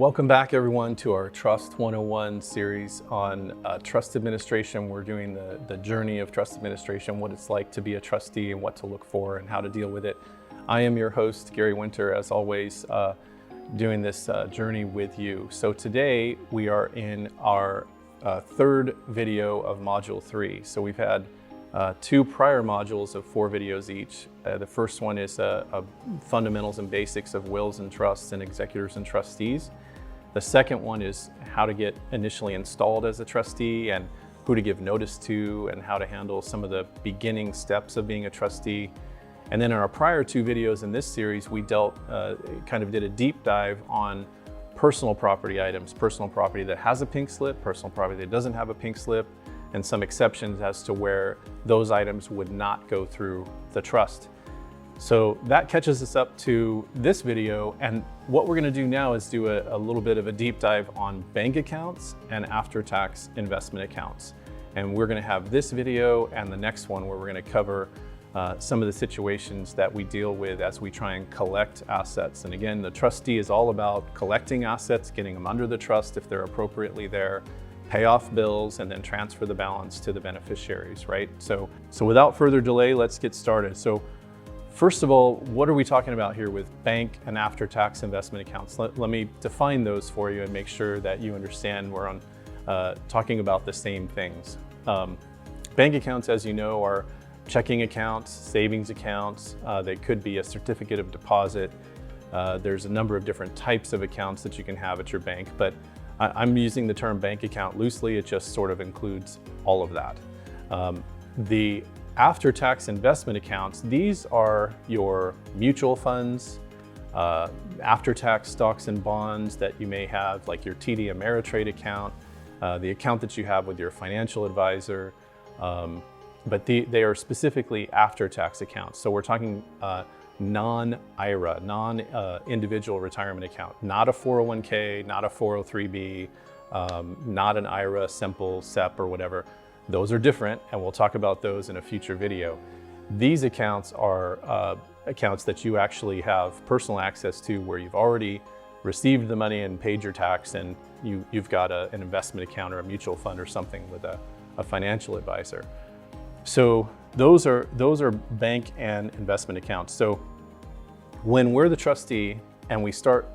Welcome back everyone to our Trust 101 series on trust administration. We're doing the journey of trust administration, what it's like to be a trustee and what to look for and how to deal with it. I am your host, Gary Winter, as always, doing this journey with you. So today we are in our third video of module 3. So we've had two prior modules of 4 videos each. The first one is fundamentals and basics of wills and trusts and executors and trustees. The second one is how to get initially installed as a trustee and who to give notice to and how to handle some of the beginning steps of being a trustee. And then in our prior 2 videos in this series, we did a deep dive on personal property items, personal property that has a pink slip, personal property that doesn't have a pink slip, and some exceptions as to where those items would not go through the trust. So that catches us up to this video, and what we're going to do now is do a little bit of a deep dive on bank accounts and after-tax investment accounts. And we're going to have this video and the next one where we're going to cover some of the situations that we deal with as we try and collect assets. And again, the trustee is all about collecting assets, getting them under the trust if they're appropriately there, pay off bills, and then transfer the balance to the beneficiaries, right? So without further delay, let's get started. So first of all, what are we talking about here with bank and after-tax investment accounts? Let me define those for you and make sure that you understand we're on talking about the same things. Bank accounts, as you know, are checking accounts, savings accounts. They could be a certificate of deposit. There's a number of different types of accounts that you can have at your bank, but I'm using the term bank account loosely. It just sort of includes all of that. The after-tax investment accounts, these are your mutual funds, after-tax stocks and bonds that you may have, like your TD Ameritrade account, the account that you have with your financial advisor, but they are specifically after-tax accounts. So we're talking non-IRA, non-individual retirement account, not a 401k, not a 403b, not an IRA, simple, SEP, or whatever. Those are different, and we'll talk about those in a future video. These accounts are accounts that you actually have personal access to, where you've already received the money and paid your tax, and you've got an investment account or a mutual fund or something with a financial advisor. So those are bank and investment accounts. So when we're the trustee and we start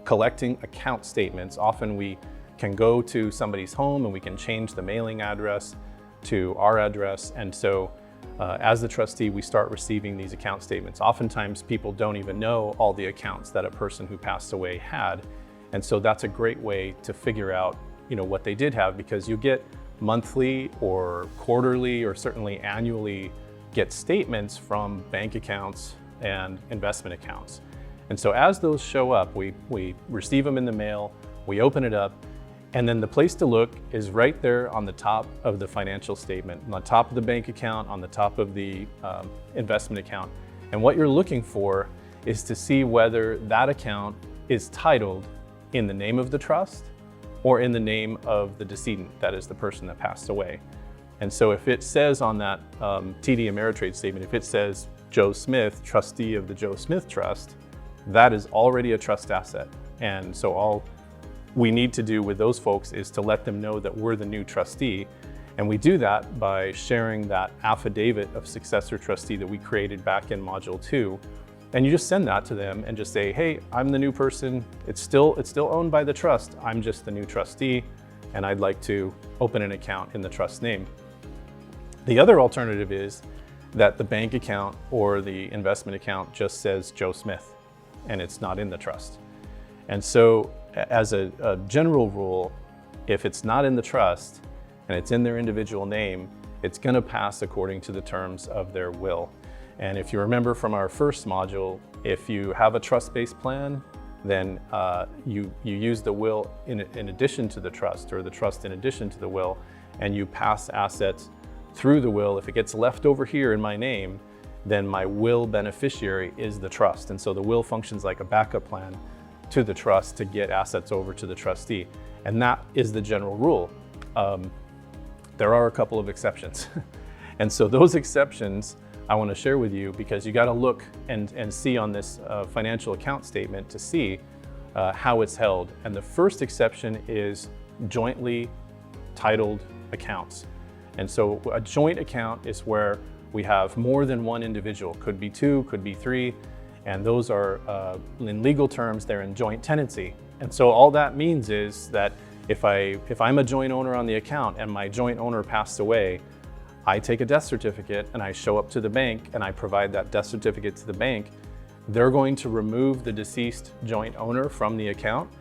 collecting account statements, often we can go to somebody's home and we can change the mailing address to our address. And so as the trustee, we start receiving these account statements. Oftentimes people don't even know all the accounts that a person who passed away had. And so that's a great way to figure out, what they did have, because you get monthly or quarterly or certainly annually get statements from bank accounts and investment accounts. And so as those show up, we receive them in the mail, we open it up, and then the place to look is right there on the top of the financial statement, on the top of the bank account, on the top of the investment account. And what you're looking for is to see whether that account is titled in the name of the trust or in the name of the decedent, that is the person that passed away. And so if it says on that TD Ameritrade statement, if it says Joe Smith, trustee of the Joe Smith Trust, that is already a trust asset. And so all we need to do with those folks is to let them know that we're the new trustee. And we do that by sharing that affidavit of successor trustee that we created back in module 2. And you just send that to them and just say, hey, I'm the new person. It's still owned by the trust. I'm just the new trustee, and I'd like to open an account in the trust name. The other alternative is that the bank account or the investment account just says Joe Smith, and it's not in the trust. And so as a general rule, if it's not in the trust and it's in their individual name, it's going to pass according to the terms of their will. And if you remember from our first module, if you have a trust-based plan, then you use the will in addition to the trust, or the trust in addition to the will, and you pass assets through the will. If it gets left over here in my name, then my will beneficiary is the trust. And so the will functions like a backup plan to the trust to get assets over to the trustee. And that is the general rule. There are a couple of exceptions. And so those exceptions I want to share with you, because you got to look and see on this financial account statement to see how it's held. And the first exception is jointly titled accounts. And so a joint account is where we have more than one individual, could be two, could be three, and those are, in legal terms, they're in joint tenancy. And so all that means is that if I'm a joint owner on the account and my joint owner passed away, I take a death certificate and I show up to the bank and I provide that death certificate to the bank. They're going to remove the deceased joint owner from the account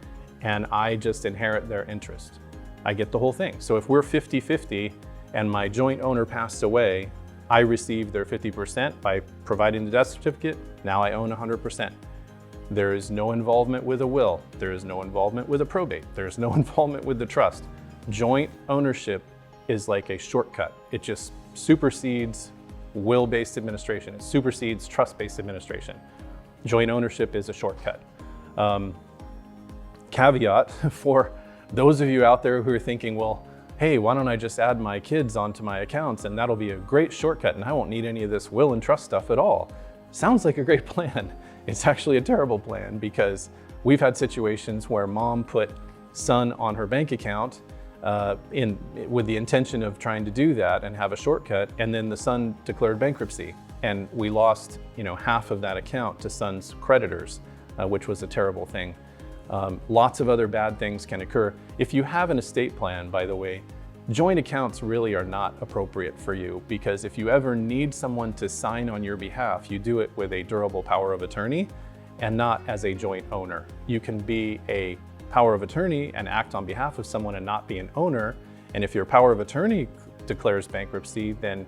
and I just inherit their interest. I get the whole thing. So if we're 50-50 and my joint owner passed away, I receive their 50% by providing the death certificate. Now I own 100%. There is no involvement with a will. There is no involvement with a probate. There is no involvement with the trust. Joint ownership is like a shortcut. It just supersedes will-based administration. It supersedes trust-based administration. Joint ownership is a shortcut. Caveat for those of you out there who are thinking, well, hey, why don't I just add my kids onto my accounts and that'll be a great shortcut and I won't need any of this will and trust stuff at all. Sounds like a great plan. It's actually a terrible plan because we've had situations where mom put son on her bank account with the intention of trying to do that and have a shortcut, and then the son declared bankruptcy and we lost half of that account to son's creditors, which was a terrible thing. Lots of other bad things can occur. If you have an estate plan, by the way, joint accounts really are not appropriate for you because if you ever need someone to sign on your behalf, you do it with a durable power of attorney and not as a joint owner. You can be a power of attorney and act on behalf of someone and not be an owner. And if your power of attorney declares bankruptcy, then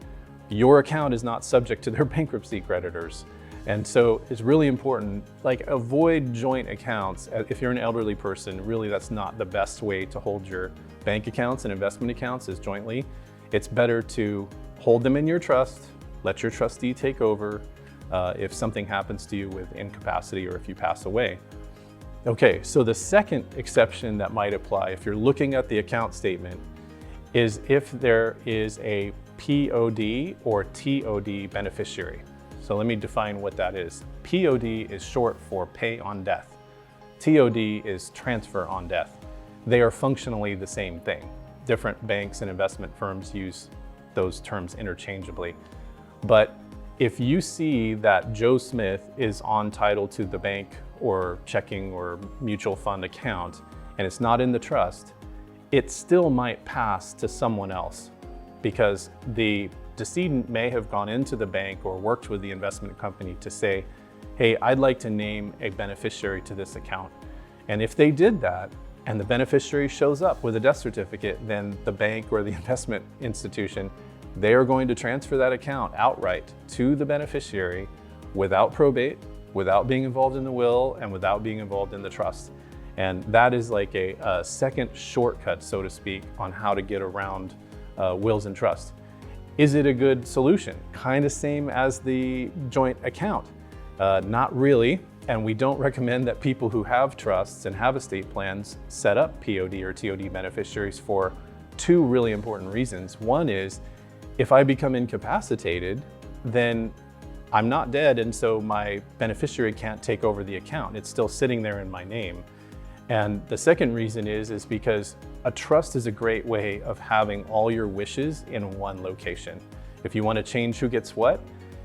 your account is not subject to their bankruptcy creditors. And so it's really important, avoid joint accounts. If you're an elderly person, really that's not the best way to hold your bank accounts and investment accounts is jointly. It's better to hold them in your trust, let your trustee take over if something happens to you with incapacity or if you pass away. Okay, so the second exception that might apply if you're looking at the account statement is if there is a POD or TOD beneficiary. So let me define what that is. POD is short for pay on death. TOD is transfer on death. They are functionally the same thing. Different banks and investment firms use those terms interchangeably. But if you see that Joe Smith is on title to the bank or checking or mutual fund account and it's not in the trust, it still might pass to someone else because the decedent may have gone into the bank or worked with the investment company to say, hey, I'd like to name a beneficiary to this account. And if they did that and the beneficiary shows up with a death certificate, then the bank or the investment institution, they are going to transfer that account outright to the beneficiary without probate, without being involved in the will, and without being involved in the trust. And that is like a second shortcut, so to speak, on how to get around wills and trusts. Is it a good solution? Kind of same as the joint account. Not really, and we don't recommend that people who have trusts and have estate plans set up POD or TOD beneficiaries for two really important reasons. One is, if I become incapacitated, then I'm not dead, and so my beneficiary can't take over the account. It's still sitting there in my name. And the second reason is because a trust is a great way of having all your wishes in one location. If you want to change who gets what,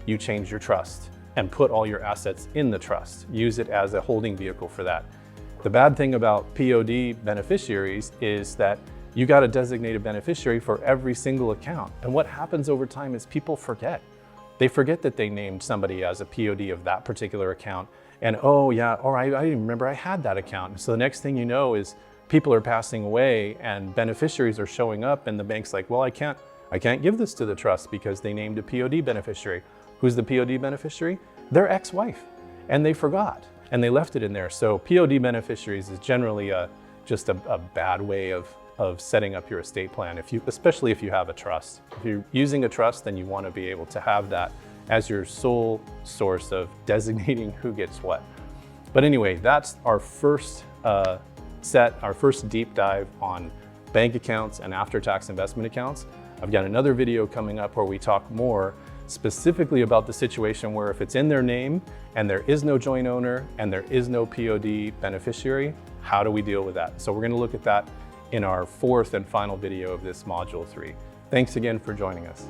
you change your trust and put all your assets in the trust. Use it as a holding vehicle for that. The bad thing about POD beneficiaries is that you got a designated beneficiary for every single account. And what happens over time is people forget. They forget that they named somebody as a POD of that particular account. And oh yeah, or I didn't remember I had that account. So the next thing you know is people are passing away and beneficiaries are showing up and the bank's like, well, I can't give this to the trust because they named a POD beneficiary. Who's the POD beneficiary? Their ex-wife. And they forgot and they left it in there. So POD beneficiaries is generally just a bad way of setting up your estate plan, especially if you have a trust. If you're using a trust, then you want to be able to have that as your sole source of designating who gets what. But anyway, that's our first our first deep dive on bank accounts and after-tax investment accounts. I've got another video coming up where we talk more specifically about the situation where if it's in their name and there is no joint owner and there is no POD beneficiary, how do we deal with that? So we're going to look at that in our fourth and final video of this Module 3. Thanks again for joining us.